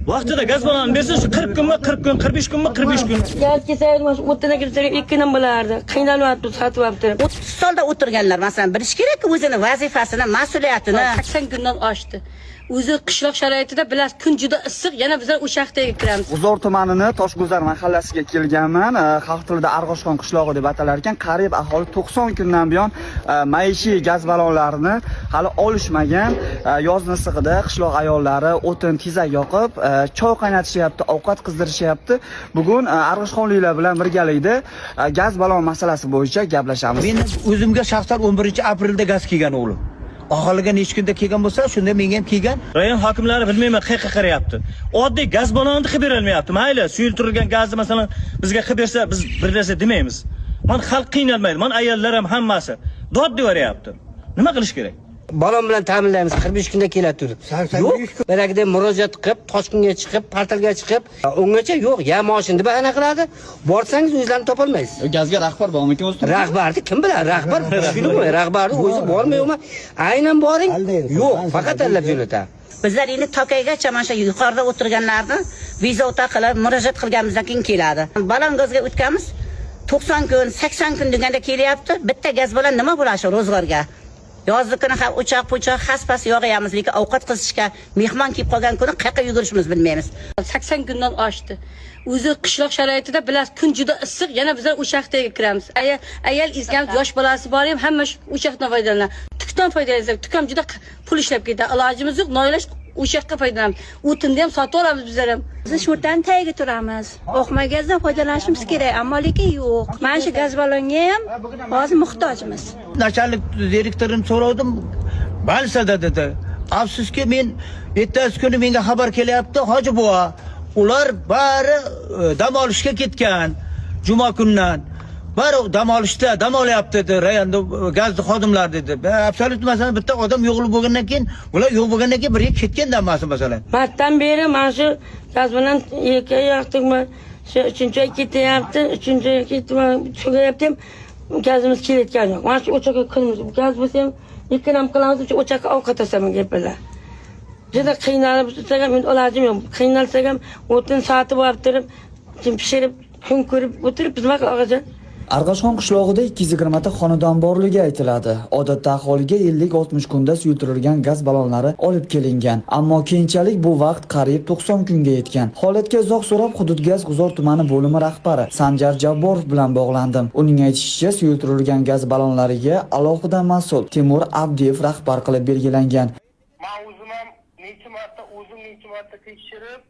Vaqtida gaz balonini bersa shu 40 kunmi, 40 kun, 45 kunmi, 45 kun. Gaz kesaydi, mana o'tdan kirsak 2 kun bo'lardi. Qiynalyapti, satyapti. 30 solda o'tirganlar masalan bilish kerak o'zini vazifasini, mas'uliyatini. 80 kundan oshdi. O'zi qishloq sharoitida bilasiz, kun juda issiq, yana bizlar o'sha yoqdagi kiramiz. G'uzor tumanining Toshguzar mahallasiga kelganman. Xalq tilida Arg'oshxon qishlog'i deb atalar ekan. Qariyb aholi 90 kundan buyon maishiy gaz ballonlarini hali olishmagan. Yozning isig'ida qishloq ayollari o'tin tezak yoqib, choy qaynatishyapti, ovqat qizdirishyapti. Bugun Arg'oshxonliklar bilan birgalikda gaz ballon masalasi bo'yicha gaplashamiz. Men o'zimga shaxsan 11-aprelda gaz kelgan o'g'lim. Aholiga necha kunda kelgan bo'lsa, shunda menga ham kelgan. Rayon hokimlari bilmayman qayerga qarayapti. Oddiy gaz ballonini qilib berolmayapti. Mayli, suyultirilgan gazni masalan bizga qilib bersa, biz bir narsa demaymiz. Men xalq qiynalmaydi. Men ayollar ham hammasi dod devoryapti. Nima qilish kerak? Balon bilan ta'minlaymiz 45 kunda keladi turib. Yo'q, beragida murojaat qilib, Toshkentga chiqib, portalga chiqib, ungacha yo'q, ya moshinni bahana qiladi. Borsangiz o'zlarini topolmaysiz. Gazga rahbar bormikan o'zi? Rahbarni kim biladi? Rahbar tushunmaydi, rahbarni o'zi bormaymi? Aynan boring. Yo'q, faqat allab yo'lata. Bizlar endi Tokaygacha mana shu yuqorida o'tirganlarni bezovta qilib murojaat qilganimizdan keyin keladi. Balon gazga o'tganmiz 90 kun, 80 kun deganda kelyapti. Bitta gaz bilan nima bo'ladi shu ro'zg'orga? Yozda kuni ham o'choq-po'choq xaspas yog'yamiz, lekin ovqat qizishga, mehmon kelib qolgan kuni qayerga yugurishimiz bilmaymiz. 80 kundan oshdi. O'zi qishloq sharoitida bilasiz, kun juda issiq, yana bizlar o'sha yoqdagi kiramiz. Ayol isgan yosh bolasi bor ham, hamma o'sha yoqdan foydalanadi. Tukdan foydalansak, tuk ham juda pul ishlab ketadi. Ilojimiz yo'q, noiloj o'sha yoqqa foydalanamiz. O'tinda ham sotib olamiz bizlar ham. Biz shurdan tagiga turamiz. Oqma gazdan foydalanishimiz kerak, ammo lekin yo'q. Mana shu gaz ballonga ham hozir muhtojmiz. Nachalnik direktorini so'radim. Balsada dedi. Afsuski men ertasi kuni menga xabar kelyapti, Hoji buva, ular bari dam olishga ketgan. Juma kundan. Bari dam olishda, dam olyapti dedi. Rayonda gazli xodimlar dedi. Absolut masalan bitta odam yo'qlib bo'lgandan keyin, ular yo'q bo'lgandan keyin biriga ketgandan masalan. Martdan beri mana shu gaz bilan yaqdikmi, shu 3-oy ketyapti, 3-oy ketman, cho'gayapti ham gazimiz kelayotgan yo'q. Mana shu o'choqqa kiramiz. Gaz bo'lsa ham ikkilam qilamiz, shu o'choqqa ovqat asaman gapilar. Juda qiynalib tursak men ilojim yo'q. Qiynalsak ham o'tin sotib olib turib, pishirib, kun ko'rib o'tirib biz nima qilamiz? Arg'oshxon qishlog'ida 220 ta xonadon borligi aytiladi. Odatda aholiga 50-60 kunda suyultirilgan gaz ballonlari olib kelingan, ammo keyinchalik bu vaqt qariyb 90 kunga yetgan. Holatga izoh so'rab Hudud gaz G'uzor tumani bo'limi rahbari Sanjar Jabborov bilan bog'landim. Uning aytishicha, suyultirilgan gaz ballonlariga alohida mas'ul Timur Abdiyev rahbar qilib belgilangan. Men o'zim ham necha marta tekshirib